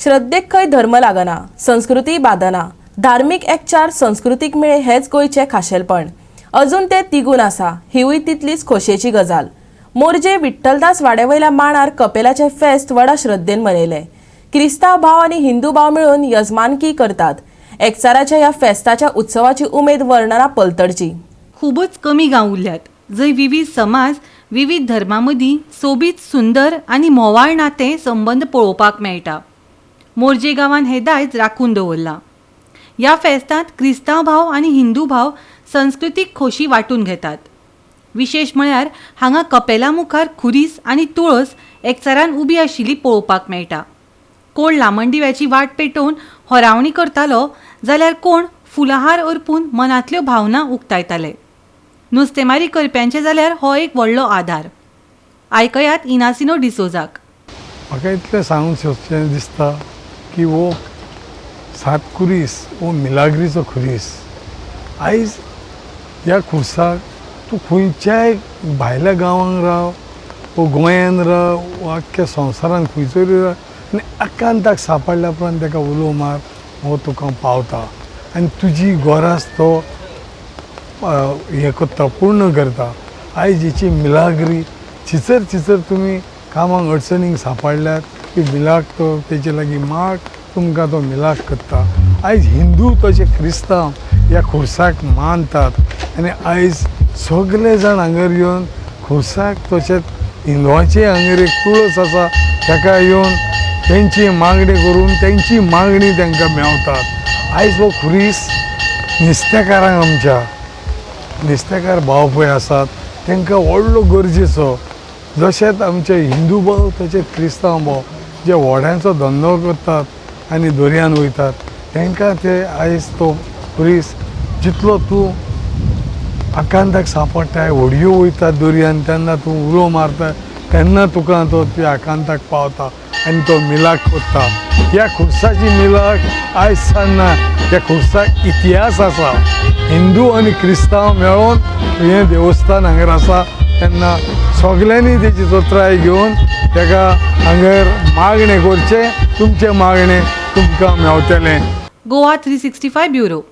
श्रद्धेक खंय धर्म लागना, संस्कृती बादना, धार्मिक एकचार संस्कृतीक मेळे हेच गोंयचे खाशेलपण. अजून ते तिगून आसा, हिवूय तितलीच खोशयेची गजाल. मोरजे विठ्ठलदास वाड्यावयल्या मांडार कपेलाचे फेस्त व्हडा श्रद्धेन मनयले. क्रिस्तांव भाव आनी हिंदू भाव मेळून यजमानकी करतात. एकचाराच्या ह्या फेस्ताच्या उत्सवाची उमेद वर्णना पलतडची. खूबच कमी गांव उरल्यात जंय विविध समाज विविध धर्मां मदीं सोबीत सुंदर आनी मोवाळ नातें संबंद पळोवपाक मेळटा. मोरजे गांवांत हें दायज राखून दवरलां. ह्या फेस्तांत क्रिस्तांव भाव आनी हिंदू भाव संस्कृतीक खोशी वांटून घेतात. विशेश म्हळ्यार हांगा कपेला मुखार खुरीस आनी तुळस एकचारान उबी आशिल्ली पळोवपाक मेळटा. कोण लामणदिव्याची वाट पेटोवन होरावणी करतालो जाल्यार कोण फुलहार अर्पून मनांतल्यो भावना उक्तायताले. नुस्तेमारी करप्यांचे जाल्यार हो एक व्हडलो आधार. आयकयात इनासिनो डिसोजाक. म्हाका इतलें सांगूंक सोदचें दिसता की वो सात खुरीस वो मिलाग्रीचो खुरीस आयज ह्या खुर्साक तूं खंयच्याय भायल्या गांवांत राव वो गोंयांत राव वो आख्ख्या संवसारांत खंयसरूय राव आनी आकांताक सांपडल्या उपरांत ताका उलो मार हो तुका पावता आनी तुजी गरज तो हें करता पूर्ण करता. आयज हेची मिलाग्री चिचर तुमी कामाक अडचणीक सांपडल्यात की मिलाक तो तेचे लागीं माग तुमकां तो मिलाक करता. आयज हिंदू तशे क्रिस्तांव ह्या खुर्साक मानतात आनी आयज सगळे जाण हांगर येवन खुर्साक तशेंच हिंदुवाचे हांगर एक तुळस आसा ताका येवन तेंची मागणी करून तेंची मागणी तांकां मेवतात. आयज हो खुरीस नुस्तेकारांक आमच्या नुस्तेकार भाव पळय आसात तांकां व्हडलो गरजेचो. जशेंच आमचे हिंदू भाव तशेंच क्रिस्तांव भाव जे व्हड्यांचो धंदो करतात आनी दर्यान वयतात तांकां ते आयज तो खुरीस जितलो तूं आकांताक सांपडटाय व्हडयो वयतात दर्यान तेन्ना तूं उलो मारता तेन्ना तुका तो त्या आकांताक पावता आनी तो मिलाक करता. ह्या खुर्साची मिलाक आयज सान्ना ह्या खुर्साक इतिहास आसा. हिंदू आनी क्रिस्तांव मेळोन हें देवस्थान हांगर आसा तेन्ना सगल्यांनी तेची जोत्राय घेवन ताका हांगर मागणें करचें. तुमचें मागणें तुमकां मेवतलें. गोवा 365 ब्युरो.